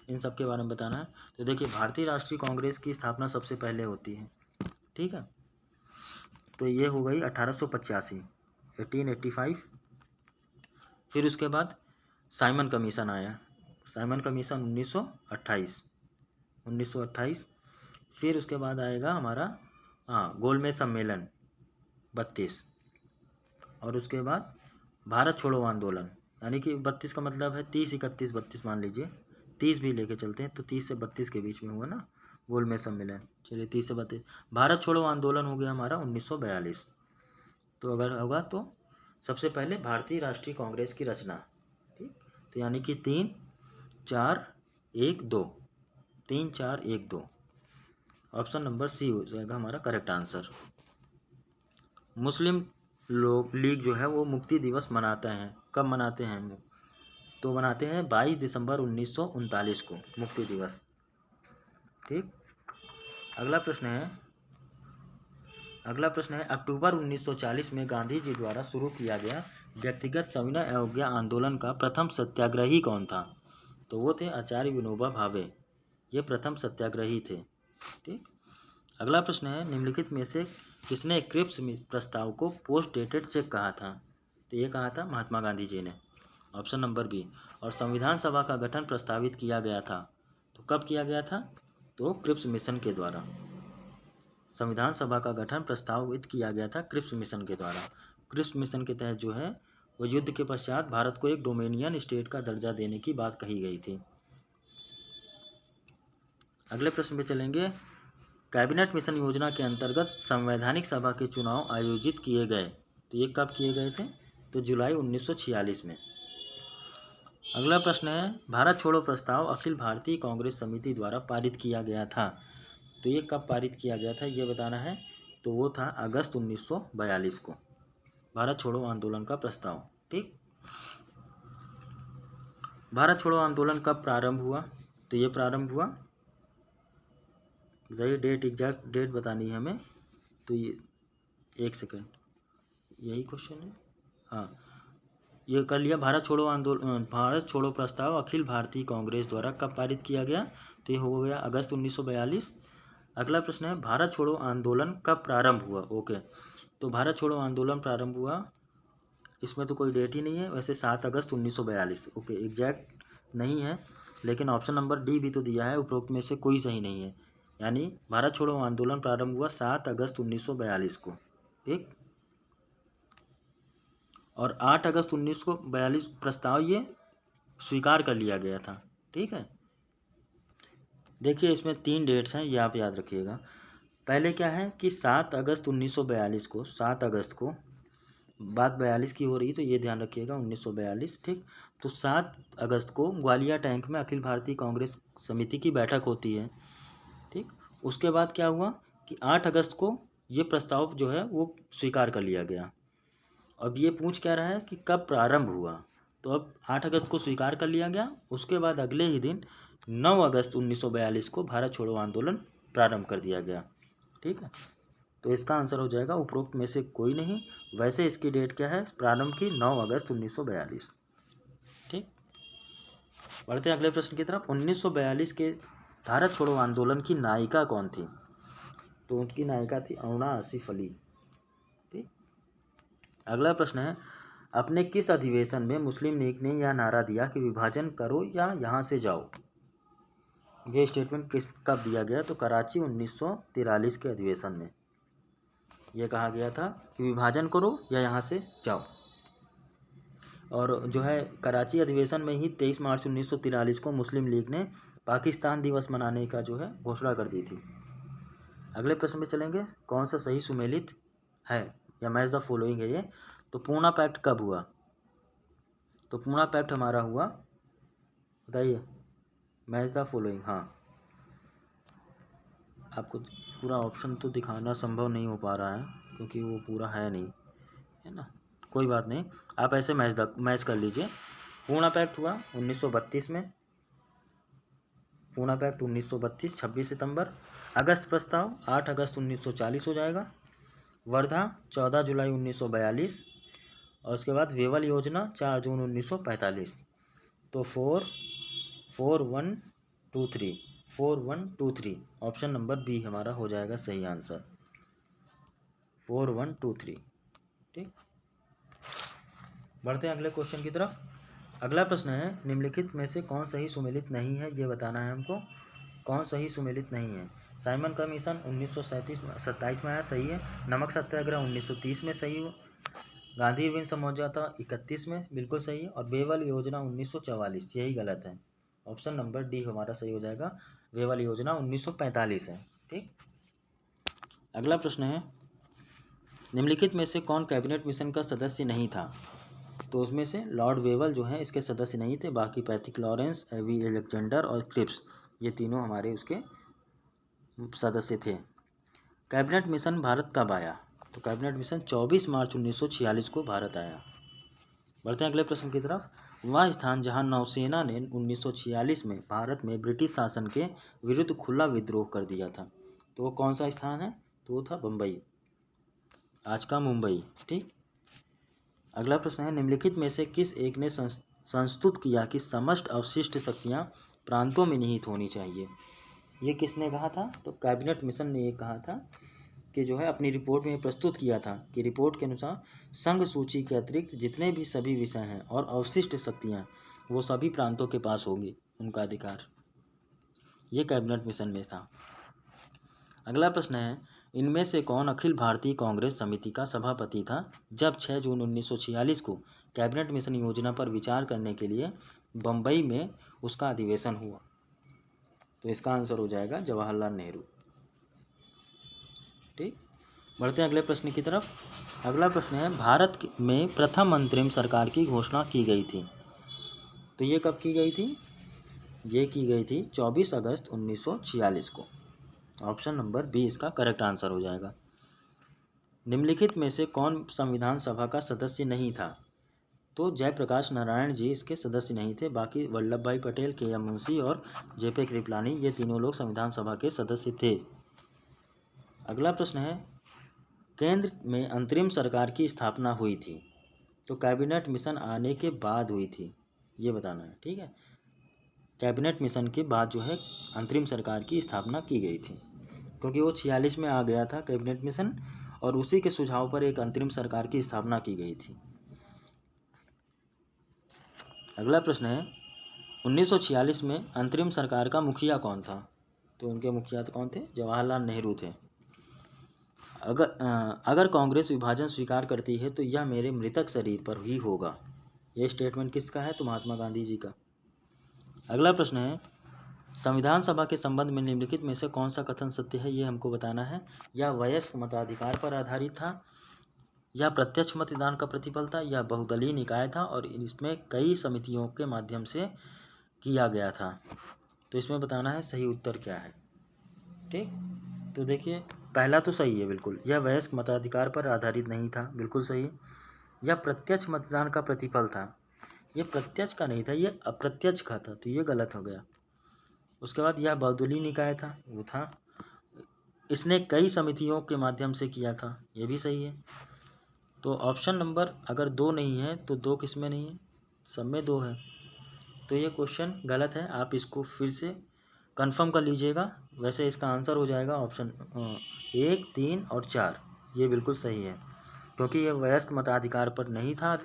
इन सब के बारे में बताना है। तो देखिए, भारतीय राष्ट्रीय कांग्रेस की स्थापना सबसे पहले होती है, ठीक है। तो ये हो गई 1885, 1885। फिर उसके बाद साइमन कमीशन आया, साइमन कमीशन 1928, 1928। फिर उसके बाद आएगा हमारा गोलमेज सम्मेलन 32, और उसके बाद भारत छोड़ो आंदोलन, यानी कि 32 का मतलब है 30, 31, 32 मान लीजिए, 30 भी लेके चलते हैं, तो 30 से 32 के बीच में हुआ ना गोलमेज सम्मेलन। चलिए 30 से 32। भारत छोड़ो आंदोलन हो गया हमारा 1942। तो अगर होगा तो सबसे पहले भारतीय राष्ट्रीय कांग्रेस की रचना, ठीक। तो यानी कि 3, 4, 1, 2, 3, 4, 1, 2, ऑप्शन नंबर सी हो जाएगा हमारा करेक्ट आंसर। मुस्लिम लोग लीग जो है वो मुक्ति दिवस मनाते हैं, कब मनाते हैं वो? तो मनाते हैं 22 दिसंबर 1939 को मुक्ति दिवस, ठीक। अगला प्रश्न है अक्टूबर 1940 में गांधी जी द्वारा शुरू किया गया व्यक्तिगत सविनय अवज्ञा आंदोलन का प्रथम सत्याग्रही कौन था? तो वो थे आचार्य विनोबा भावे, ये प्रथम सत्याग्रही थे, ठीक। अगला प्रश्न है निम्नलिखित में से किसने क्रिप्स प्रस्ताव को पोस्ट डेटेड चेक कहा था? तो ये कहा था महात्मा गांधी जी ने, ऑप्शन नंबर बी। और संविधान सभा का गठन प्रस्तावित किया गया था, तो कब किया गया था? तो क्रिप्स मिशन के द्वारा। संविधान सभा का गठन प्रस्तावित किया गया था क्रिप्स मिशन के द्वारा। क्रिप्स मिशन के तहत जो है वो युद्ध के पश्चात भारत को एक डोमिनियन स्टेट का दर्जा देने की बात कही गई थी। अगले प्रश्न पे चलेंगे। कैबिनेट मिशन योजना के अंतर्गत संवैधानिक सभा के चुनाव आयोजित किए गए, तो ये कब किए गए थे? तो जुलाई 1946 में। अगला प्रश्न है भारत छोड़ो प्रस्ताव अखिल भारतीय कांग्रेस समिति द्वारा पारित किया गया था, तो ये कब पारित किया गया था ये बताना है। तो वो था अगस्त 1942 को, भारत छोड़ो आंदोलन का प्रस्ताव, ठीक। भारत छोड़ो आंदोलन कब प्रारंभ हुआ? तो ये प्रारंभ हुआ, बताइए डेट, एग्जैक्ट डेट बतानी है हमें। तो ये 1 सेकेंड, यही क्वेश्चन है, हाँ ये कर लिया। भारत छोड़ो आंदोलन, भारत छोड़ो प्रस्ताव अखिल भारतीय कांग्रेस द्वारा कब पारित किया गया? तो ये हो गया अगस्त 1942। अगला प्रश्न है भारत छोड़ो आंदोलन कब प्रारंभ हुआ? ओके, तो भारत छोड़ो आंदोलन प्रारंभ हुआ, इसमें तो कोई डेट ही नहीं है वैसे, 7 अगस्त 1942। ओके, एग्जैक्ट नहीं है, लेकिन ऑप्शन नंबर डी भी तो दिया है, उपरोक्त में से कोई सही नहीं है। यानी भारत छोड़ो आंदोलन प्रारंभ हुआ 7 अगस्त 1942 को, ठीक। और 8 अगस्त 1942 प्रस्ताव ये स्वीकार कर लिया गया था, ठीक है। देखिए इसमें 3 डेट्स हैं, ये आप याद रखिएगा। पहले क्या है कि 7 अगस्त 1942 को, 7 अगस्त को, बात 42 की हो रही तो ये ध्यान रखिएगा 1942, ठीक। तो 7 अगस्त को ग्वालियर टैंक में अखिल भारतीय कांग्रेस समिति की बैठक होती है, ठीक। उसके बाद क्या हुआ कि 8 अगस्त को ये प्रस्ताव जो है वो स्वीकार कर लिया गया। अब ये पूछ क्या रहा है कि कब प्रारंभ हुआ, तो अब 8 अगस्त को स्वीकार कर लिया गया, उसके बाद अगले ही दिन 9 अगस्त 1942 को भारत छोड़ो आंदोलन प्रारंभ कर दिया गया, ठीक है। तो इसका आंसर हो जाएगा उपरोक्त में से कोई नहीं। वैसे इसकी डेट क्या है प्रारंभ की? 9 अगस्त 1942, ठीक। बढ़ते हैं अगले प्रश्न की तरफ। 1942 के भारत छोड़ो आंदोलन की नायिका कौन थी? तो उनकी नायिका थी अरुणा आसिफ अली, ठीक। अगला प्रश्न है अपने किस अधिवेशन में मुस्लिम लीग ने यह नारा दिया कि विभाजन करो या यहाँ से जाओ? ये स्टेटमेंट किस कब दिया गया? तो कराची 1943 के अधिवेशन में यह कहा गया था कि विभाजन करो या यहाँ से जाओ। और जो है कराची अधिवेशन में ही 23 मार्च 1943 को मुस्लिम लीग ने पाकिस्तान दिवस मनाने का जो है घोषणा कर दी थी। अगले प्रश्न में चलेंगे। कौन सा सही सुमेलित है या मैच द फॉलोइंग है ये? तो पूना पैक्ट कब हुआ? तो पूना पैक्ट हमारा हुआ, बताइए, मैच द फॉलोइंग। हाँ, आपको पूरा ऑप्शन तो दिखाना संभव नहीं हो पा रहा है क्योंकि वो पूरा है नहीं, है ना, कोई बात नहीं, आप ऐसे मैच कर लीजिए। पूना पैक्ट हुआ 1932 में, पूना पैक्ट 1932 26 सितंबर। अगस्त प्रस्ताव 8 अगस्त 1940 हो जाएगा। वर्धा 14 जुलाई 1942, और उसके बाद वेवल योजना 4 जून 1945। तो 4, 4, 1, 4123 4123 ऑप्शन नंबर बी हमारा हो जाएगा सही आंसर 4123। ठीक, बढ़ते हैं अगले क्वेश्चन की तरफ। अगला प्रश्न है निम्नलिखित में से कौन सही सुमेलित नहीं है, ये बताना है हमको कौन सही सुमेलित नहीं है। साइमन कमीशन 1927 में आया, सही है। नमक सत्याग्रह 1930 में, सही हो। गांधी विन समझौता 31 में, बिल्कुल सही है। और बेवल योजना 1944, यही गलत है। ऑप्शन नंबर डी हमारा सही हो जाएगा, बेवल योजना 1945 है। ठीक, अगला प्रश्न है निम्नलिखित में से कौन कैबिनेट मिशन का सदस्य नहीं था। तो उसमें से लॉर्ड वेवल जो है इसके सदस्य नहीं थे, बाकी पैट्रिक लॉरेंस, एवी एलेक्जेंडर और क्रिप्स ये तीनों हमारे उसके सदस्य थे। कैबिनेट मिशन भारत कब आया। तो कैबिनेट मिशन 24 मार्च 1946 को भारत आया। बढ़ते हैं अगले प्रश्न की तरफ। वह स्थान जहां नौसेना ने 1946 में भारत में ब्रिटिश शासन के विरुद्ध खुला विद्रोह कर दिया था, तो वो कौन सा स्थान है। तो वो था बम्बई, आज का मुंबई। ठीक, अगला प्रश्न है निम्नलिखित में से किस एक ने संस्तुत किया कि समस्त अवशिष्ट शक्तियां प्रांतों में निहित होनी चाहिए। ये किसने कहा था। तो कैबिनेट मिशन ने ये कहा था कि जो है अपनी रिपोर्ट में प्रस्तुत किया था कि रिपोर्ट के अनुसार संघ सूची के अतिरिक्त जितने भी सभी विषय हैं और अवशिष्ट शक्तियां वो सभी प्रांतों के पास होगी उनका अधिकार, ये कैबिनेट मिशन में था। अगला प्रश्न है इनमें से कौन अखिल भारतीय कांग्रेस समिति का सभापति था जब 6 जून 1946 को कैबिनेट मिशन योजना पर विचार करने के लिए बम्बई में उसका अधिवेशन हुआ। तो इसका आंसर हो जाएगा जवाहरलाल नेहरू। ठीक, बढ़ते हैं अगले प्रश्न की तरफ। अगला प्रश्न है भारत में प्रथम अंतरिम सरकार की घोषणा की गई थी। तो ये कब की गई थी। ये की गई थी 24 अगस्त 1946 को। ऑप्शन नंबर बी इसका करेक्ट आंसर हो जाएगा। निम्नलिखित में से कौन संविधान सभा का सदस्य नहीं था। तो जयप्रकाश नारायण जी इसके सदस्य नहीं थे, बाकी वल्लभ भाई पटेल, के.एम. मुंशी और जे.पी. कृपलानी ये तीनों लोग संविधान सभा के सदस्य थे। अगला प्रश्न है केंद्र में अंतरिम सरकार की स्थापना हुई थी। तो कैबिनेट मिशन आने के बाद हुई थी, ये बताना है। ठीक है, कैबिनेट मिशन के बाद जो है अंतरिम सरकार की स्थापना की गई थी, क्योंकि वो 46 में आ गया था कैबिनेट मिशन और उसी के सुझाव पर एक अंतरिम सरकार की स्थापना की गई थी। अगला प्रश्न है 1946 में अंतरिम सरकार का मुखिया कौन था। तो उनके मुखिया तो कौन थे, जवाहरलाल नेहरू थे। अगर कांग्रेस विभाजन स्वीकार करती है तो यह मेरे मृतक शरीर पर ही होगा, ये स्टेटमेंट किसका है। तो महात्मा गांधी जी का। अगला प्रश्न है संविधान सभा के संबंध में निम्नलिखित में से कौन सा कथन सत्य है, ये हमको बताना है। यह वयस्क मताधिकार पर आधारित था, यह प्रत्यक्ष मतदान का प्रतिफल था, यह बहुदलीय निकाय था और इसमें कई समितियों के माध्यम से किया गया था। तो इसमें बताना है सही उत्तर क्या है। ठीक, तो देखिए पहला तो सही है बिल्कुल, यह वयस्क मताधिकार पर आधारित नहीं था, बिल्कुल सही। यह प्रत्यक्ष मतदान का प्रतिफल था, ये प्रत्यक्ष का नहीं था, ये अप्रत्यक्ष का था, तो ये गलत हो गया। उसके बाद यह बहुदलीय निकाय था, वो था। इसने कई समितियों के माध्यम से किया था, ये भी सही है। तो ऑप्शन नंबर अगर 2 नहीं है तो 2 किस में नहीं है, सब में 2 है। तो ये क्वेश्चन गलत है, आप इसको फिर से कंफर्म कर लीजिएगा। वैसे इसका आंसर हो जाएगा ऑप्शन 1, 3 और 4, ये बिल्कुल सही है, क्योंकि ये वयस्क मताधिकार पर नहीं था।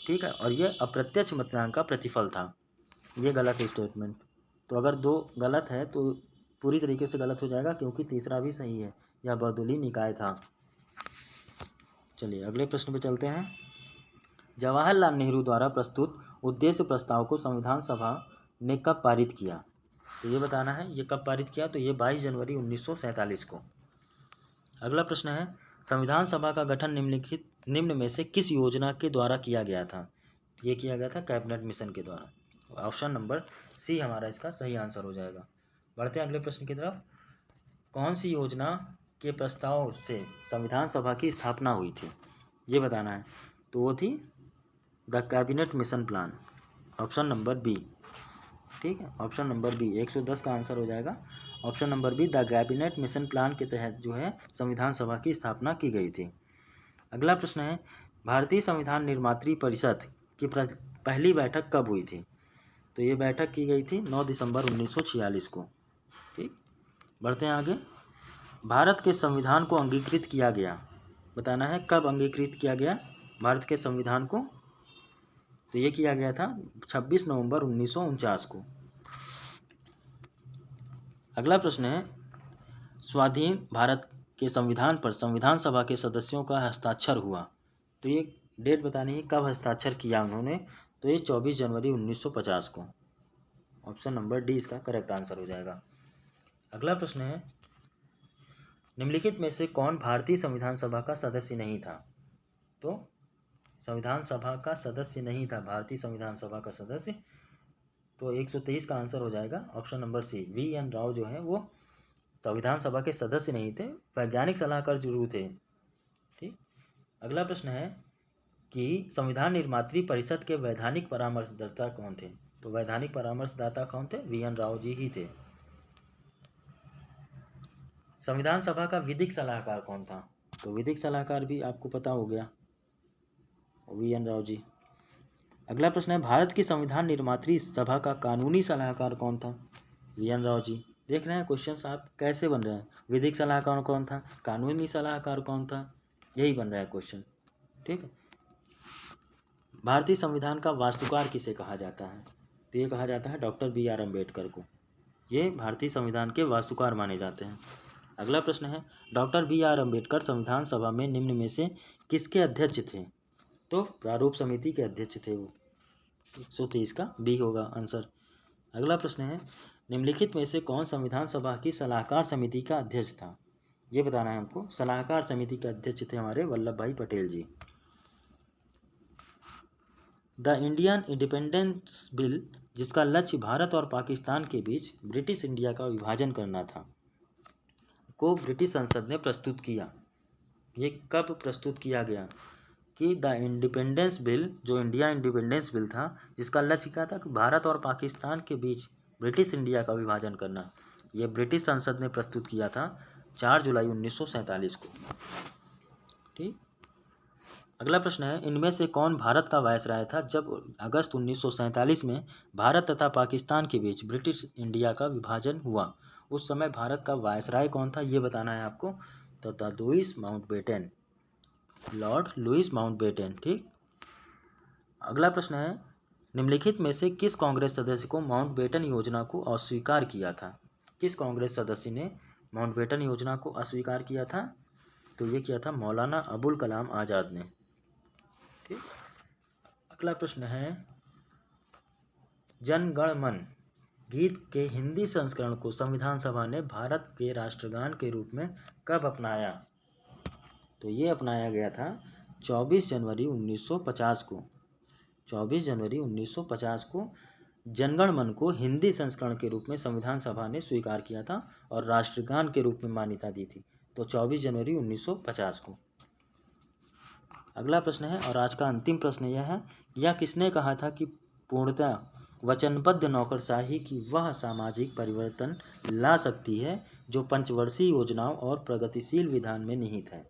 ठीक है, और ये अप्रत्यक्ष मतदान का प्रतिफल था, ये गलत है स्टेटमेंट। तो अगर 2 गलत है तो पूरी तरीके से गलत हो जाएगा, क्योंकि तीसरा भी सही है, यह बहुदलीय निकाय था। चलिए अगले प्रश्न पे चलते हैं। जवाहरलाल नेहरू द्वारा प्रस्तुत उद्देश्य प्रस्ताव को संविधान सभा ने कब पारित किया। तो ये बताना है, ये कब पारित किया। तो ये 22 जनवरी 1947 को। अगला प्रश्न है संविधान सभा का गठन निम्न में से किस योजना के द्वारा किया गया था। ये किया गया था कैबिनेट मिशन के द्वारा। ऑप्शन नंबर सी हमारा इसका सही आंसर हो जाएगा। बढ़ते हैं अगले प्रश्न की तरफ। कौन सी योजना के प्रस्ताव से संविधान सभा की स्थापना हुई थी, ये बताना है। तो वो थी the cabinet mission plan, option number B. ठीक है, ऑप्शन नंबर बी 110 का आंसर हो जाएगा। Option number be the cabinet mission plan के तहत जो है संविधान सभा की स्थापना की गई थी। अगला प्रश्न है भारतीय संविधान निर्मात्री परिषद की पहली बैठक कब हुई थी। तो ये बैठक की गई थी 9 दिसंबर 1946 को। ठीक, बढ़ते हैं आगे। भारत के संविधान को अंगीकृत किया गया, बताना है कब अंगीकृत किया गया भारत के संविधान को। तो ये किया गया था 26 नवंबर 1949 को। अगला प्रश्न है, स्वाधीन भारत के संविधान पर संविधान सभा के सदस्यों का हस्ताक्षर हुआ। तो ये डेट बतानी है कब हस्ताक्षर किया उन्होंने। तो ये 24 जनवरी 1950 को। ऑप्शन नंबर डी इसका करेक्ट आंसर हो जाएगा। अगला प्रश्न है, निम्नलिखित में से कौन भारतीय संविधान सभा का सदस्य नहीं था। तो संविधान सभा का सदस्य नहीं था भारतीय संविधान सभा का सदस्य। तो 123 का आंसर हो जाएगा option number C, VN Rao जो है वो संविधान सभा के सदस्य नहीं थे, वैज्ञानिक सलाहकार जरूर थे। ठीक, अगला प्रश्न है कि संविधान निर्मात्री परिषद के वैधानिक परामर्शदाता कौन थे। तो वैधानिक परामर्शदाता कौन थे, VN राव जी ही थे। संविधान सभा का विधिक सलाहकार कौन था। तो विधिक सलाहकार भी आपको पता हो गया, VN राव जी। अगला प्रश्न है, भारत की संविधान निर्मात्री सभा का कानूनी सलाहकार कौन था। VN राव जी। देख रहे हैं क्वेश्चन आप कैसे बन रहे हैं, विधिक सलाहकार कौन था, कानूनी सलाहकार कौन था, यही बन रहा है क्वेश्चन। ठीक है, भारतीय संविधान का वास्तुकार किसे कहा जाता है। तो ये कहा जाता है डॉक्टर BR अम्बेडकर को। ये भारतीय संविधान के वास्तुकार माने जाते हैं। अगला प्रश्न है, डॉक्टर BR अम्बेडकर संविधान सभा में निम्न में से किसके अध्यक्ष थे। तो प्रारूप समिति के अध्यक्ष थे वो। 123 का बी होगा आंसर। अगला प्रश्न है, निम्नलिखित में से कौन संविधान सभा की सलाहकार समिति का अध्यक्ष था। ये बताना है हमको। सलाहकार समिति के अध्यक्ष थे हमारे वल्लभ भाई पटेल जी। द इंडियन इंडिपेंडेंस बिल, जिसका लक्ष्य भारत और पाकिस्तान के बीच ब्रिटिश इंडिया का विभाजन करना था, को ब्रिटिश संसद ने प्रस्तुत किया। ये कब प्रस्तुत किया गया कि द इंडिपेंडेंस बिल, जो इंडिया इंडिपेंडेंस बिल था, जिसका लक्ष्य क्या था कि भारत और पाकिस्तान के बीच ब्रिटिश इंडिया का विभाजन करना, यह ब्रिटिश संसद ने प्रस्तुत किया था 4 जुलाई 1947 को। ठीक, अगला प्रश्न है, इनमें से कौन भारत का वायसराय था जब अगस्त 1947 में भारत तथा पाकिस्तान के बीच ब्रिटिश इंडिया का विभाजन हुआ। उस समय भारत का वायसराय कौन था, ये बताना है आपको। तो the Louis Mountbatten, Lord Louis Mountbatten. ठीक, अगला प्रश्न है, निम्नलिखित में से किस कांग्रेस सदस्य को माउंटबेटन योजना को अस्वीकार किया था। किस कांग्रेस सदस्य ने माउंटबेटन योजना को अस्वीकार किया था। तो ये किया था मौलाना अबुल कलाम आज़ाद ने। ठीक, अगला प्रश्न है, जन गण मन गीत के हिंदी संस्करण को संविधान सभा ने भारत के राष्ट्रगान के रूप में कब अपनाया। तो ये अपनाया गया था 24 जनवरी 1950 को। 24 जनवरी 1950 को जनगण मन को हिंदी संस्करण के रूप में संविधान सभा ने स्वीकार किया था और राष्ट्रगान के रूप में मान्यता दी थी। तो 24 जनवरी 1950 को। अगला प्रश्न है और आज का अंतिम प्रश्न यह है, यह किसने कहा था कि पूर्णतः वचनबद्ध नौकरशाही की वह सामाजिक परिवर्तन ला सकती है जो पंचवर्षीय योजनाओं और प्रगतिशील विधान में निहित है।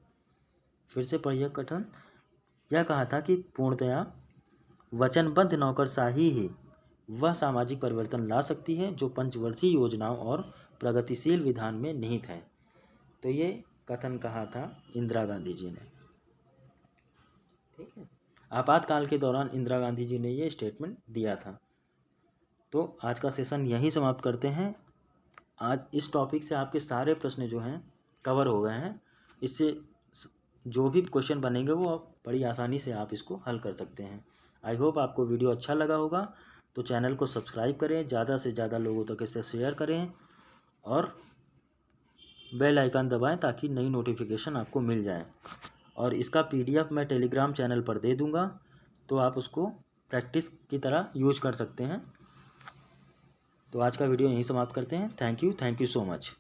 फिर से पढ़िए कथन, यह कहा था कि पूर्णतया वचनबद्ध नौकरशाही ही वह सामाजिक परिवर्तन ला सकती है जो पंचवर्षीय योजनाओं और प्रगतिशील विधान में निहित है। तो ये कथन कहा था इंदिरा गांधी जी ने। ठीक है, आपातकाल के दौरान इंदिरा गांधी जी ने ये स्टेटमेंट दिया था। तो आज का सेशन यहीं समाप्त करते हैं। आज इस टॉपिक से आपके सारे प्रश्न जो हैं कवर हो गए हैं। इससे जो भी क्वेश्चन बनेंगे वो बड़ी आसानी से आप इसको हल कर सकते हैं। आई होप आपको वीडियो अच्छा लगा होगा। तो चैनल को सब्सक्राइब करें, ज़्यादा से ज़्यादा लोगों तक इसे शेयर करें और बेल आइकन दबाएं ताकि नई नोटिफिकेशन आपको मिल जाए। और इसका PDF मैं टेलीग्राम चैनल पर दे दूंगा, तो आप उसको प्रैक्टिस की तरह यूज कर सकते हैं। तो आज का वीडियो यहीं समाप्त करते हैं। Thank you so much.